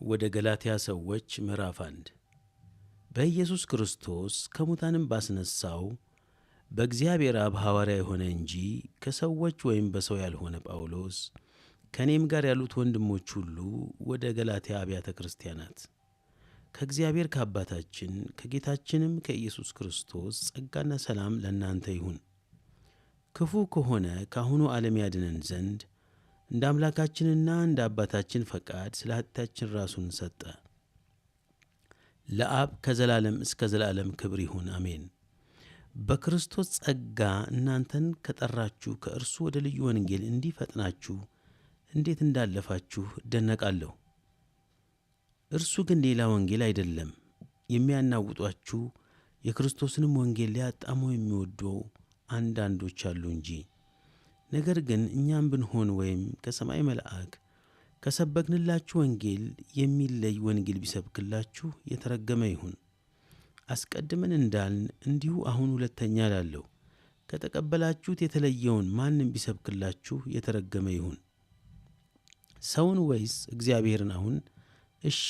ወደ ገላትያ ሰዎች ምዕራፍ 1 በኢየሱስ ክርስቶስ ከሙታንም ባስነሣው በእግዚአብሔር አብ ሐዋርያ የሆነ እንጂ ከሰዎች ወይም በሰው ያልሆነ ጳውሎስ ከእኔም ጋር ያሉት ወንድሞች ሁሉ ወደ ገላትያ አብያተ ክርስቲያናት ከእግዚአብሔር ከአባታችን ከጌታችንም ከኢየሱስ ክርስቶስ ጸጋና ሰላም ለእናንተ ይሁን። ክፉ ከሆነ ከአሁኑ ዓለም ያድነን ዘንድ እንደ አምላካችንና እንደ አባታችን ፈቃድ ስለ ኃጢአታችን ራሱን ሰጠ። ለአብ ከዘላለም እስከ ዘላለም ክብር ይሁን፣ አሜን። በክርስቶስ ጸጋ እናንተን ከጠራችሁ ከእርሱ ወደ ልዩ ወንጌል እንዲፈጥናችሁ እንዴት እንዳለፋችሁ እደነቃለሁ። እርሱ ግን ሌላ ወንጌል አይደለም። የሚያናውጧችሁ የክርስቶስንም ወንጌል ሊያጣሙ የሚወዱ አንዳንዶች አሉ እንጂ። ነገር ግን እኛም ብንሆን ወይም ከሰማይ መልአክ ከሰበክንላችሁ ወንጌል የሚለይ ወንጌል ቢሰብክላችሁ የተረገመ ይሁን። አስቀድመን እንዳልን እንዲሁ አሁን ሁለተኛ እላለሁ፣ ከተቀበላችሁት የተለየውን ማንም ቢሰብክላችሁ የተረገመ ይሁን። ሰውን ወይስ እግዚአብሔርን አሁን እሺ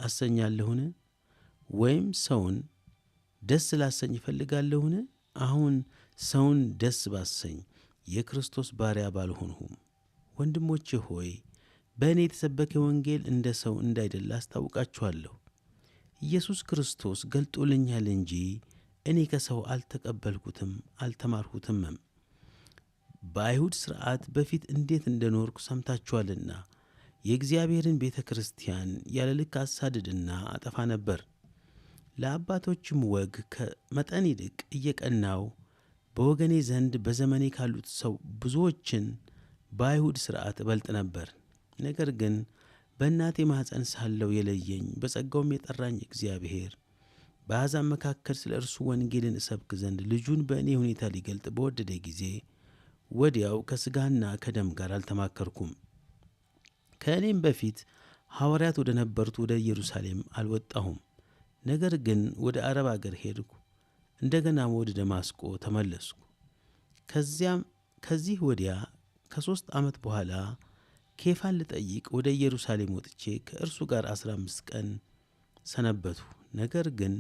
አሰኛለሁን? ወይም ሰውን ደስ ላሰኝ እፈልጋለሁን? አሁን ሰውን ደስ ባሰኝ የክርስቶስ ባሪያ ባልሆንሁም። ወንድሞቼ ሆይ በእኔ የተሰበከ ወንጌል እንደ ሰው እንዳይደለ አስታውቃችኋለሁ። ኢየሱስ ክርስቶስ ገልጦልኛል እንጂ እኔ ከሰው አልተቀበልሁትም አልተማርሁትምም። በአይሁድ ሥርዓት በፊት እንዴት እንደኖርኩ ሰምታችኋልና የእግዚአብሔርን ቤተ ክርስቲያን ያለ ልክ አሳድድና አጠፋ ነበር። ለአባቶችም ወግ ከመጠን ይልቅ እየቀናው በወገኔ ዘንድ በዘመኔ ካሉት ሰው ብዙዎችን በአይሁድ ሥርዓት እበልጥ ነበር። ነገር ግን በእናቴ ማኅፀን ሳለሁ የለየኝ በጸጋውም የጠራኝ እግዚአብሔር በአሕዛብ መካከል ስለ እርሱ ወንጌልን እሰብክ ዘንድ ልጁን በእኔ ሁኔታ ሊገልጥ በወደደ ጊዜ ወዲያው ከሥጋና ከደም ጋር አልተማከርኩም። ከእኔም በፊት ሐዋርያት ወደ ነበሩት ወደ ኢየሩሳሌም አልወጣሁም። ነገር ግን ወደ አረብ አገር ሄድኩ። እንደገናም ወደ ደማስቆ ተመለስኩ። ከዚህ ወዲያ ከ3 ዓመት በኋላ ኬፋን ልጠይቅ ወደ ኢየሩሳሌም ወጥቼ ከእርሱ ጋር 15 ቀን ሰነበቱ። ነገር ግን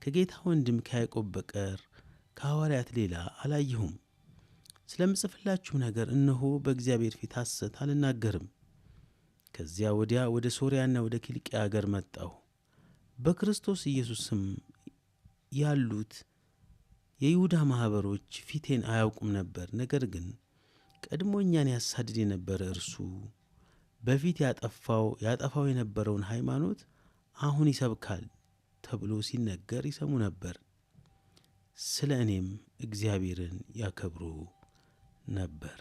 ከጌታ ወንድም ከያዕቆብ በቀር ከሐዋርያት ሌላ አላየሁም። ስለምጽፍላችሁ ነገር እነሆ በእግዚአብሔር ፊት ሐሰት አልናገርም። ከዚያ ወዲያ ወደ ሶርያና ወደ ኪልቅያ አገር መጣሁ። በክርስቶስ ኢየሱስም ያሉት የይሁዳ ማኅበሮች ፊቴን አያውቁም ነበር። ነገር ግን ቀድሞ እኛን ያሳድድ የነበረ እርሱ በፊት ያጠፋው የነበረውን ሃይማኖት አሁን ይሰብካል ተብሎ ሲነገር ይሰሙ ነበር። ስለ እኔም እግዚአብሔርን ያከብሩ ነበር።